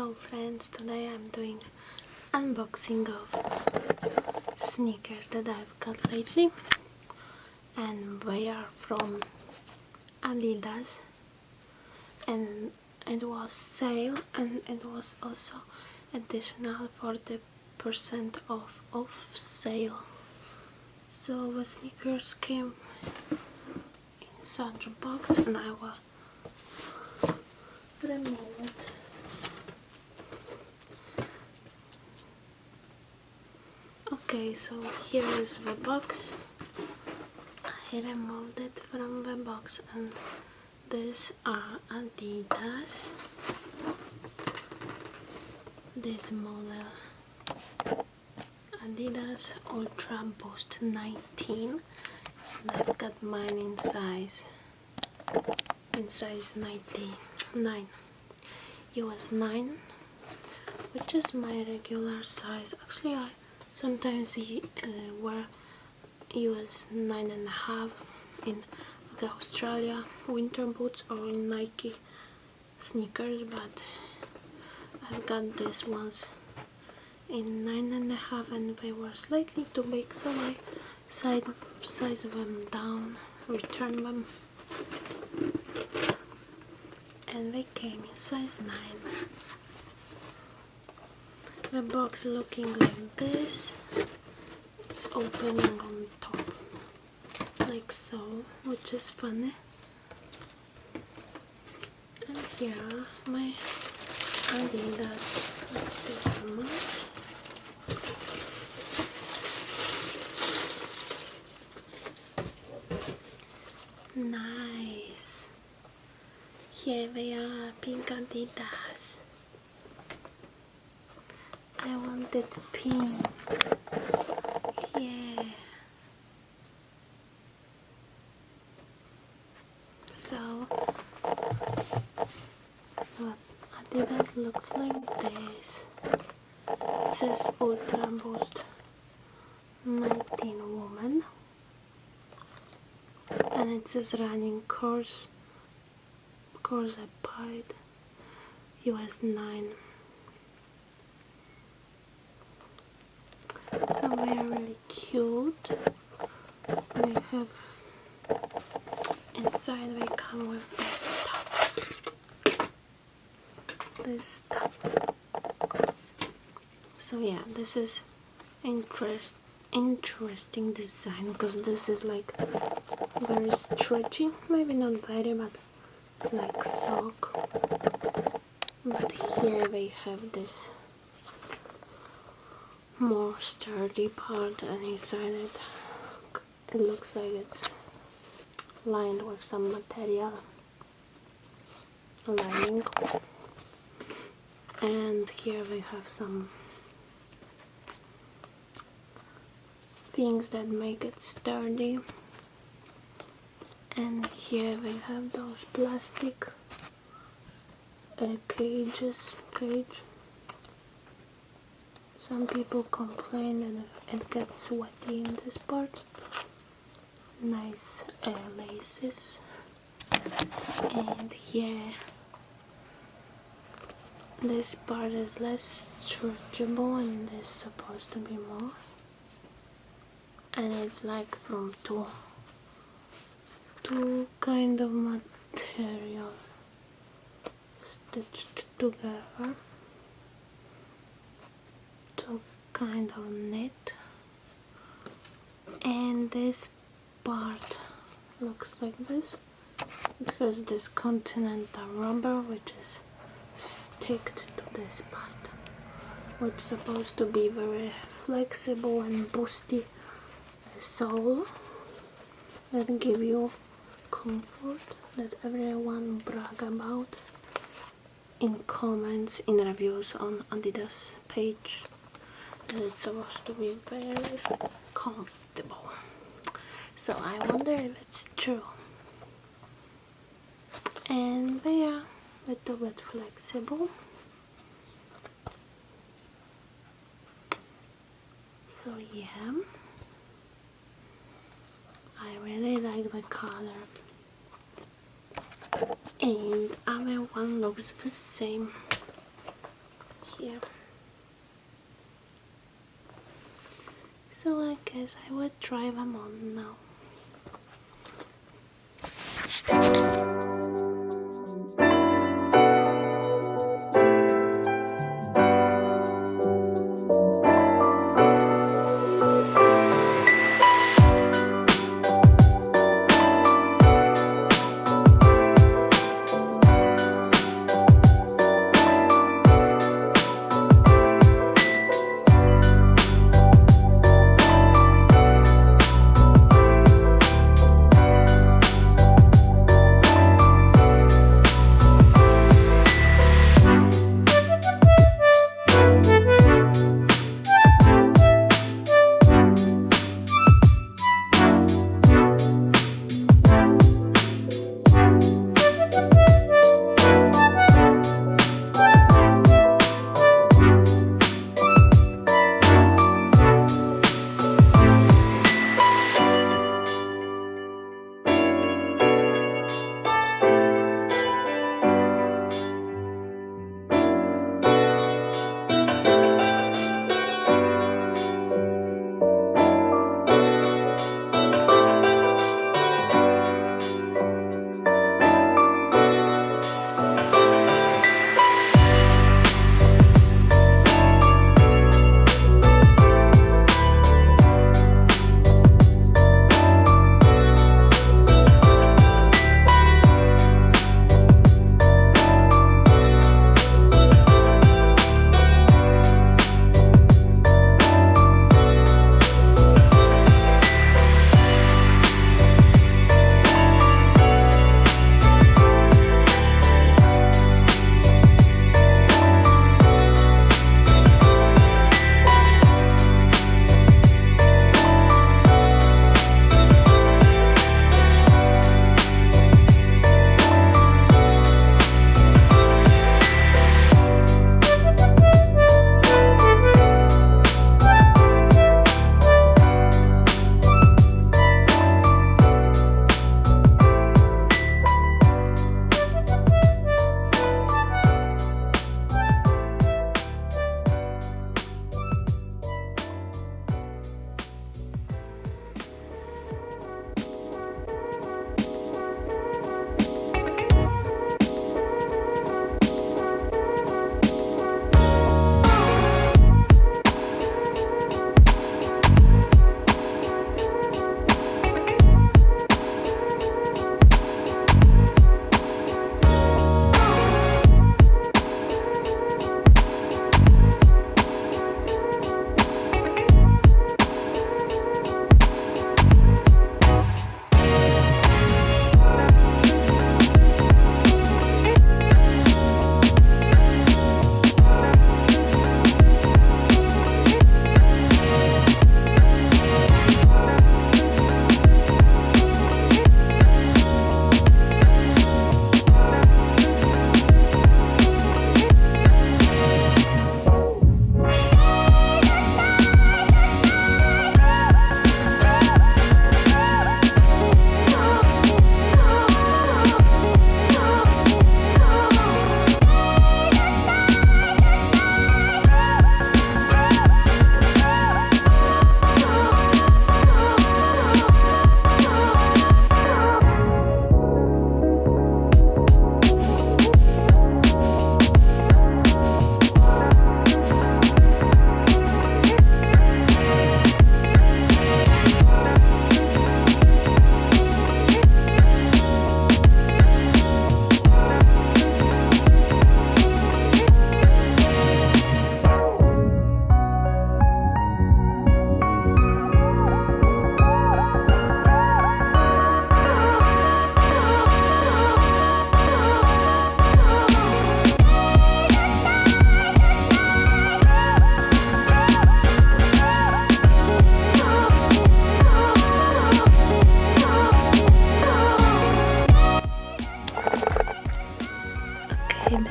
Hello friends, today I'm doing unboxing of sneakers that I've got lately, and they are from Adidas, and it was sale and it was also additional 40% off sale. So the sneakers came in such a box and I will remove it. Okay, so here is the box. I removed it from the box, and these are Adidas. This model, Adidas ULTRABOOST 19, and I've got mine in size 99, US 9, which is my regular size. Actually, I sometimes wear US 9.5 in the Australia winter boots or in Nike sneakers, but I've got these ones in 9.5 and they were slightly too big, so I size them down, return them, and they came in size 9. The box looking like this. It's opening on top like so, which is funny. And here are my Adidas. Let's take them out. Nice. Here they are, pink Adidas. I wanted pink. Yeah. So what Adidas looks like this. It says ULTRABOOST 19 woman, and it says running course applied US 9. So they are really cute. We have inside, they come with this stuff. So yeah, this is interesting design, because this is like very stretchy, maybe not very, but it's like sock. But here they have this more sturdy part, and inside it looks like it's lined with some material lining. And here we have some things that make it sturdy, and here we have those plastic cage. Some people complain that it gets sweaty in this part. Nice laces. And here this part is less stretchable and this is supposed to be more, and it's like from two kind of material stitched together, two kind of knit. And this part looks like this. It has this continental rubber which is sticked to this part, which is supposed to be very flexible and boosty sole that give you comfort that everyone brag about in comments, in reviews on Adidas page, that it's supposed to be very comfortable. So I wonder if it's true. And they are a little bit flexible. So yeah, I really like the color. And other one looks the same. here. So I guess I would try them on now.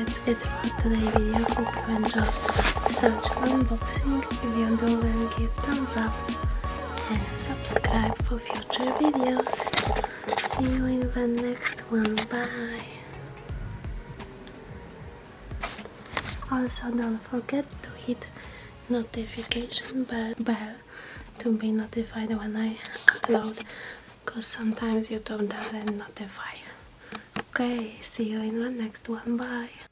That's it for today's video. Hope you enjoyed such unboxing. If you do, then give thumbs up and subscribe for future videos. See you in the next one. Bye. Also, don't forget to hit notification bell to be notified when I upload, because sometimes YouTube doesn't notify. Okay, see you in the next one. Bye.